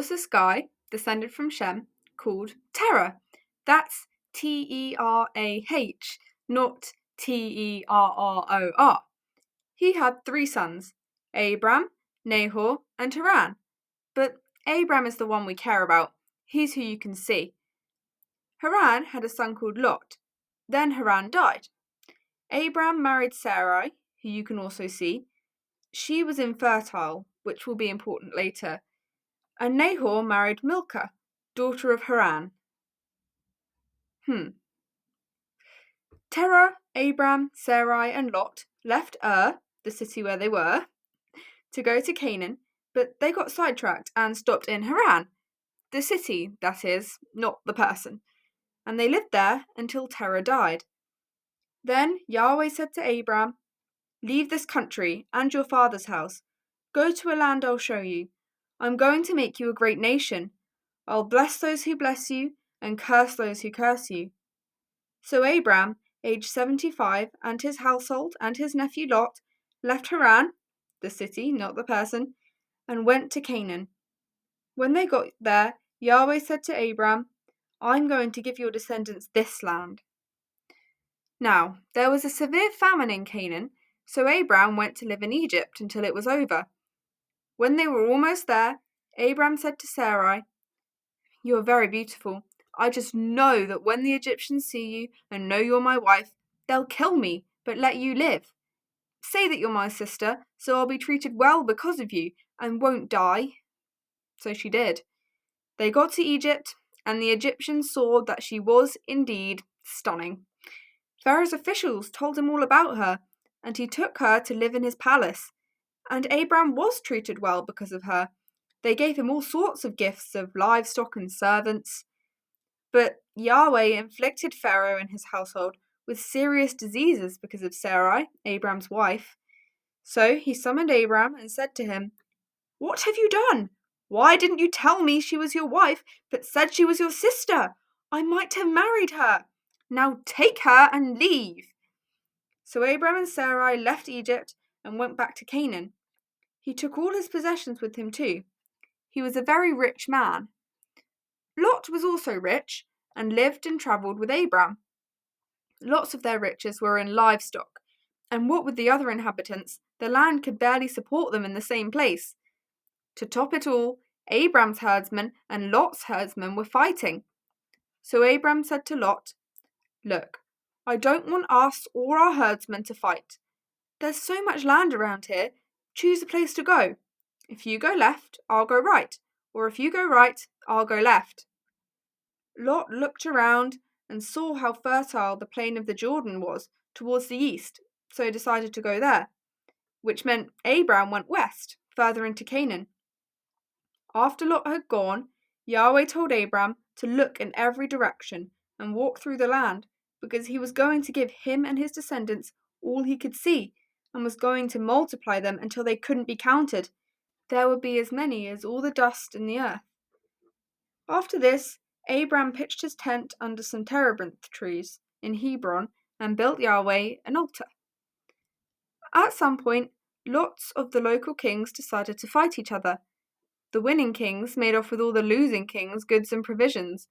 was this guy, descended from Shem, called Terah. That's Terah, not Terror. He had 3 sons, Abram, Nahor, and Haran. But Abram is the one we care about. He's who you can see. Haran had a son called Lot. Then Haran died. Abram married Sarai, who you can also see. She was infertile, which will be important later. And Nahor married Milcah, daughter of Haran. Terah, Abram, Sarai, and Lot left the city where they were, to go to Canaan, but they got sidetracked and stopped in Haran. The city, that is, not the person. And they lived there until Terah died. Then Yahweh said to Abram, "Leave this country and your father's house. Go to a land I'll show you. I'm going to make you a great nation. I'll bless those who bless you and curse those who curse you." So Abram, aged 75, and his household and his nephew Lot left Haran, the city, not the person, and went to Canaan. When they got there, Yahweh said to Abram, "I'm going to give your descendants this land." Now, there was a severe famine in Canaan, so Abram went to live in Egypt until it was over. When they were almost there, Abram said to Sarai, "You are very beautiful. I just know that when the Egyptians see you and know you're my wife, they'll kill me, but let you live. Say that you're my sister, so I'll be treated well because of you and won't die." So she did. They got to Egypt, and the Egyptians saw that she was indeed stunning. Pharaoh's officials told him all about her, and he took her to live in his palace. And Abram was treated well because of her. They gave him all sorts of gifts of livestock and servants. But Yahweh inflicted Pharaoh and his household with serious diseases because of Sarai, Abram's wife. So he summoned Abram and said to him, "What have you done? Why didn't you tell me she was your wife, but said she was your sister? I might have married her. Now take her and leave." So Abram and Sarai left Egypt and went back to Canaan. He took all his possessions with him too. He was a very rich man. Lot was also rich and lived and travelled with Abram. Lots of their riches were in livestock, and what with the other inhabitants, the land could barely support them in the same place. To top it all, Abram's herdsmen and Lot's herdsmen were fighting. So Abram said to Lot, "Look, I don't want us or our herdsmen to fight. There's so much land around here, choose a place to go. If you go left, I'll go right, or if you go right, I'll go left." Lot looked around and saw how fertile the plain of the Jordan was towards the east, so decided to go there, which meant Abram went west, further into Canaan. After Lot had gone, Yahweh told Abram to look in every direction and walk through the land, because he was going to give him and his descendants all he could see, and was going to multiply them until they couldn't be counted. There would be as many as all the dust in the earth. After this, Abram pitched his tent under some terebinth trees in Hebron and built Yahweh an altar. At some point, lots of the local kings decided to fight each other. The winning kings made off with all the losing kings' goods and provisions.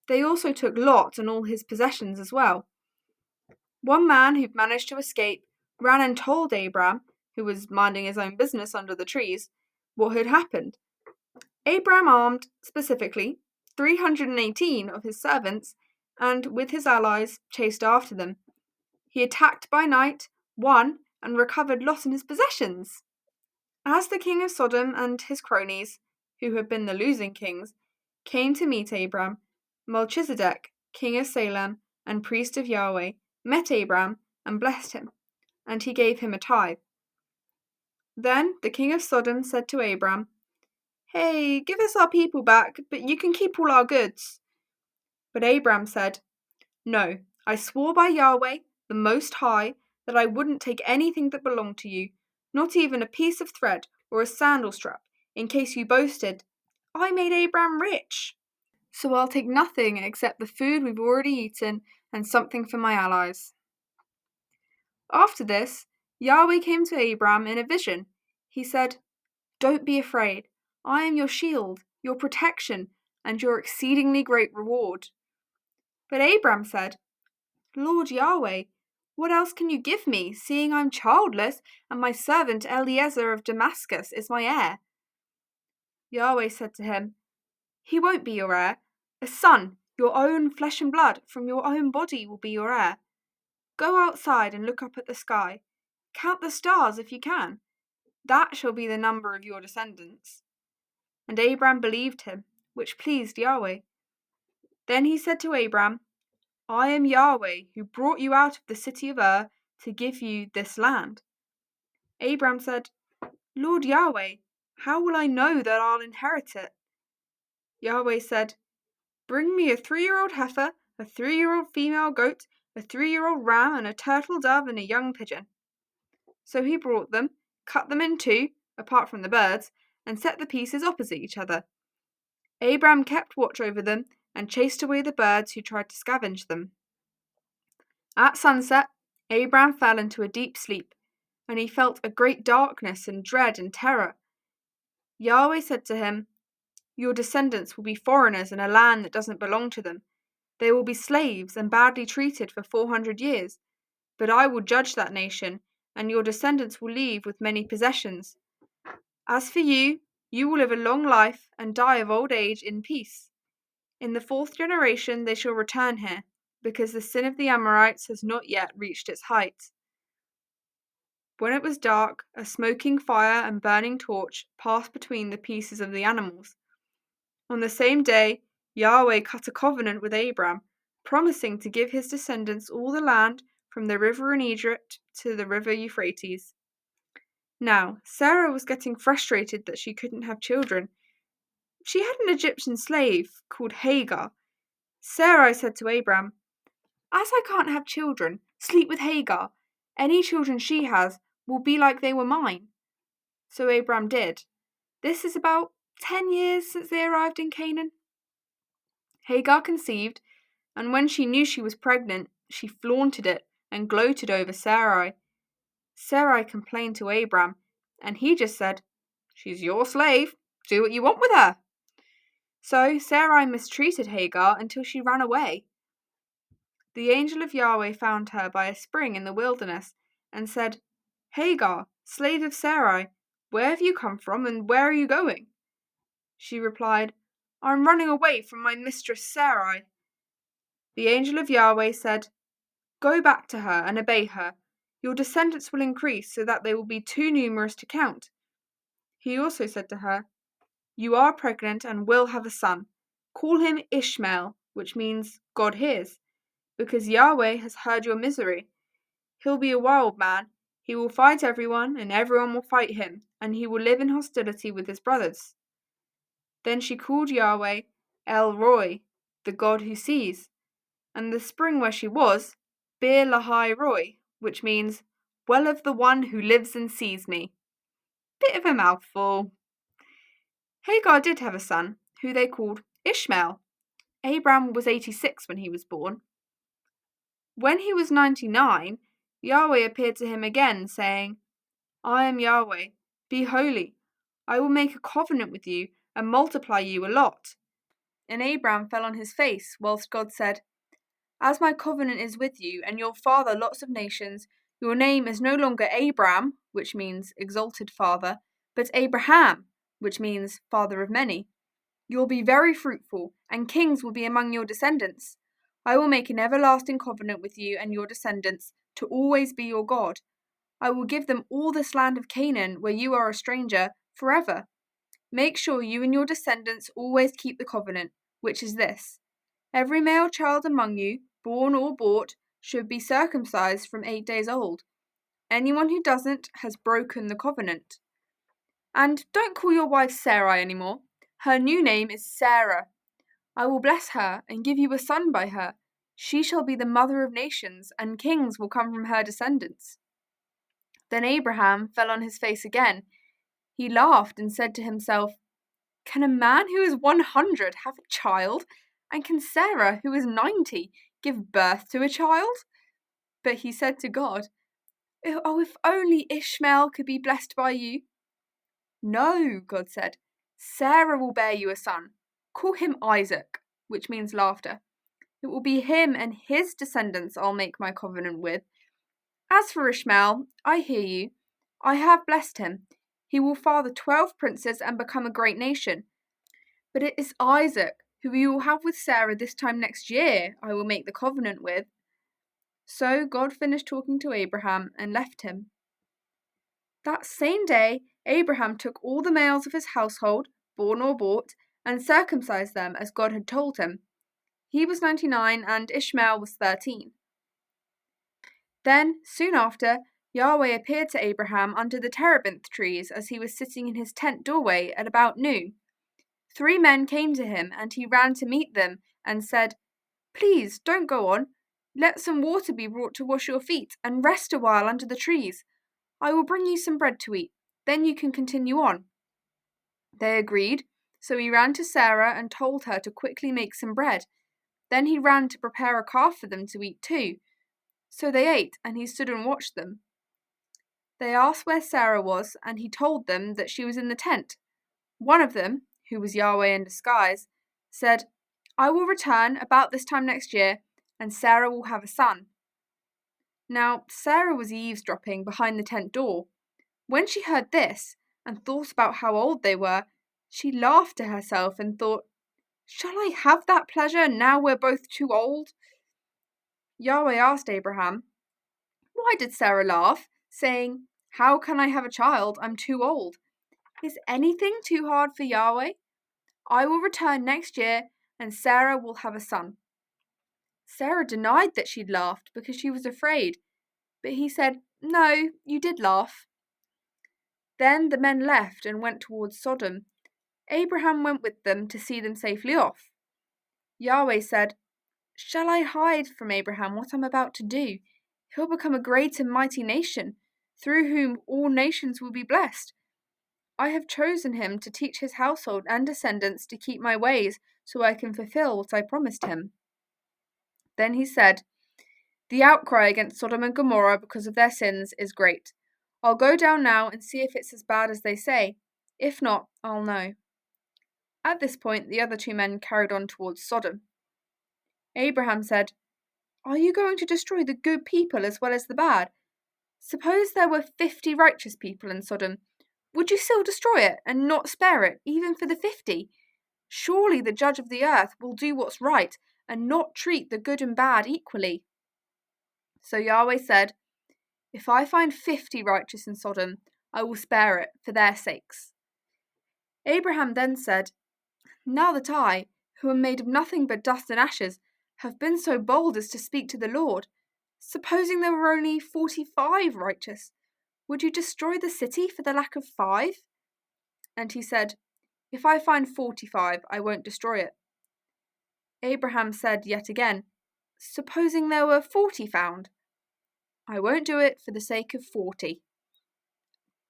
They also took Lot and all his possessions as well. One man who'd managed to escape ran and told Abram, who was minding his own business under the trees, what had happened. Abram armed, specifically, 318 of his servants, and with his allies chased after them. He attacked by night, won, and recovered Lot and his possessions. As the king of Sodom and his cronies, who had been the losing kings, came to meet Abram, Melchizedek, king of Salem and priest of Yahweh, met Abram and blessed him, and he gave him a tithe. Then the king of Sodom said to Abram, "Hey, give us our people back, but you can keep all our goods." But Abram said, "No, I swore by Yahweh, the Most High, that I wouldn't take anything that belonged to you, not even a piece of thread or a sandal strap, in case you boasted, 'I made Abram rich.' So I'll take nothing except the food we've already eaten and something for my allies." After this, Yahweh came to Abram in a vision. He said, "Don't be afraid. I am your shield. your protection, and your exceedingly great reward." But Abram said, "Lord Yahweh, what else can you give me, seeing I'm childless, and my servant Eliezer of Damascus is my heir?" Yahweh said to him, "He won't be your heir. A son, your own flesh and blood, from your own body will be your heir. Go outside and look up at the sky. Count the stars if you can. That shall be the number of your descendants." And Abram believed him, which pleased Yahweh. Then he said to Abram, "I am Yahweh, who brought you out of the city of Ur to give you this land." Abram said, "Lord Yahweh, how will I know that I'll inherit it?" Yahweh said, "Bring me a 3-year-old heifer, a 3-year-old female goat, a 3-year-old ram, and a turtle dove and a young pigeon." So he brought them, cut them in two, apart from the birds, and set the pieces opposite each other. Abram kept watch over them and chased away the birds who tried to scavenge them. At sunset, Abram fell into a deep sleep, and he felt a great darkness and dread and terror. Yahweh said to him, "Your descendants will be foreigners in a land that doesn't belong to them. They will be slaves and badly treated for 400 years. But I will judge that nation, and your descendants will leave with many possessions. As for you, you will live a long life and die of old age in peace. In the 4th generation they shall return here, because the sin of the Amorites has not yet reached its height." When it was dark, a smoking fire and burning torch passed between the pieces of the animals. On the same day, Yahweh cut a covenant with Abram, promising to give his descendants all the land from the river in Egypt to the river Euphrates. Now, Sarah was getting frustrated that she couldn't have children. She had an Egyptian slave called Hagar. Sarai said to Abram, "As I can't have children, sleep with Hagar. Any children she has will be like they were mine." So Abram did. This is about 10 years since they arrived in Canaan. Hagar conceived, and when she knew she was pregnant, she flaunted it and gloated over Sarai. Sarai complained to Abram, and he just said, "She's your slave. Do what you want with her." So Sarai mistreated Hagar until she ran away. The angel of Yahweh found her by a spring in the wilderness and said, "Hagar, slave of Sarai, where have you come from and where are you going?" She replied, "I'm running away from my mistress Sarai." The angel of Yahweh said, "Go back to her and obey her. Your descendants will increase so that they will be too numerous to count." He also said to her, "You are pregnant and will have a son. Call him Ishmael, which means God hears, because Yahweh has heard your misery. He'll be a wild man. He will fight everyone, and everyone will fight him, and he will live in hostility with his brothers." Then she called Yahweh El Roi, the God who sees, and the spring where she was, Bir Lahai Roi, which means well of the one who lives and sees me. Bit of a mouthful. Hagar did have a son, who they called Ishmael. Abram was 86 when he was born. When he was 99, Yahweh appeared to him again, saying, "I am Yahweh, be holy. I will make a covenant with you and multiply you a lot." And Abram fell on his face, whilst God said, "As my covenant is with you and your father lots of nations, your name is no longer Abram, which means exalted father, but Abraham, which means father of many. You will be very fruitful, and kings will be among your descendants. I will make an everlasting covenant with you and your descendants to always be your God. I will give them all this land of Canaan where you are a stranger forever. Make sure you and your descendants always keep the covenant, which is this: every male child among you, born or bought, should be circumcised from 8 days old. Anyone who doesn't has broken the covenant. And don't call your wife Sarai anymore. Her new name is Sarah. I will bless her and give you a son by her. She shall be the mother of nations, and kings will come from her descendants." Then Abraham fell on his face again. He laughed and said to himself, "Can a man who is 100 have a child? And can Sarah, who is 90, give birth to a child?" But he said to God, "Oh, if only Ishmael could be blessed by you." "No," God said, Sarah will bear you a son. Call him Isaac, which means laughter. It will be him and his descendants I'll make my covenant with. As for Ishmael, I hear you. I have blessed him. He will father 12 princes and become a great nation. But it is Isaac, who you will have with Sarah this time next year, I will make the covenant with. So God finished talking to Abraham and left him. That same day, Abraham took all the males of his household, born or bought, and circumcised them as God had told him. He was 99 and Ishmael was 13. Then, soon after, Yahweh appeared to Abraham under the terebinth trees as he was sitting in his tent doorway at about noon. 3 men came to him, and he ran to meet them and said, "Please, don't go on. Let some water be brought to wash your feet, and rest a while under the trees. I will bring you some bread to eat, then you can continue on." They agreed, so he ran to Sarah and told her to quickly make some bread. Then he ran to prepare a calf for them to eat too. So they ate, and he stood and watched them. They asked where Sarah was, and he told them that she was in the tent. One of them, who was Yahweh in disguise, said, "I will return about this time next year, and Sarah will have a son." Now, Sarah was eavesdropping behind the tent door. When she heard this, and thought about how old they were, she laughed to herself and thought, "Shall I have that pleasure now we're both too old?" Yahweh asked Abraham, "Why did Sarah laugh, saying, 'How can I have a child? I'm too old?' Is anything too hard for Yahweh? I will return next year, and Sarah will have a son." Sarah denied that she'd laughed because she was afraid, but he said, "No, you did laugh." Then the men left and went towards Sodom. Abraham went with them to see them safely off. Yahweh said, "Shall I hide from Abraham what I'm about to do? He'll become a great and mighty nation, through whom all nations will be blessed. I have chosen him to teach his household and descendants to keep my ways, so I can fulfill what I promised him." Then he said, "The outcry against Sodom and Gomorrah because of their sins is great. I'll go down now and see if it's as bad as they say. If not, I'll know." At this point, the other 2 men carried on towards Sodom. Abraham said, "Are you going to destroy the good people as well as the bad? Suppose there were 50 righteous people in Sodom. Would you still destroy it and not spare it, even for the 50? Surely the judge of the earth will do what's right and not treat the good and bad equally." So Yahweh said, "If I find 50 righteous in Sodom, I will spare it for their sakes." Abraham then said, "Now that I, who am made of nothing but dust and ashes, have been so bold as to speak to the Lord, supposing there were only 45 righteous, would you destroy the city for the lack of 5? And he said, "If I find 45, I won't destroy it." Abraham said yet again, "Supposing there were 40 found?" "I won't do it for the sake of 40.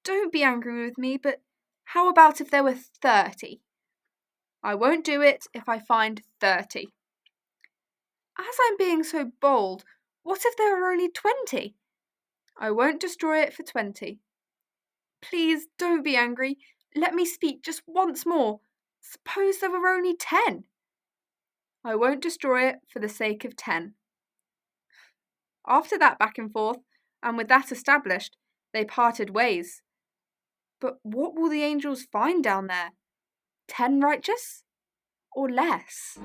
Don't be angry with me, but how about if there were 30? "I won't do it if I find 30. "As I'm being so bold, what if there are only 20? "I won't destroy it for 20. "Please don't be angry. Let me speak just once more. Suppose there were only 10. "I won't destroy it for the sake of 10. After that back and forth, and with that established, they parted ways. But what will the angels find down there? 10 righteous? Or less?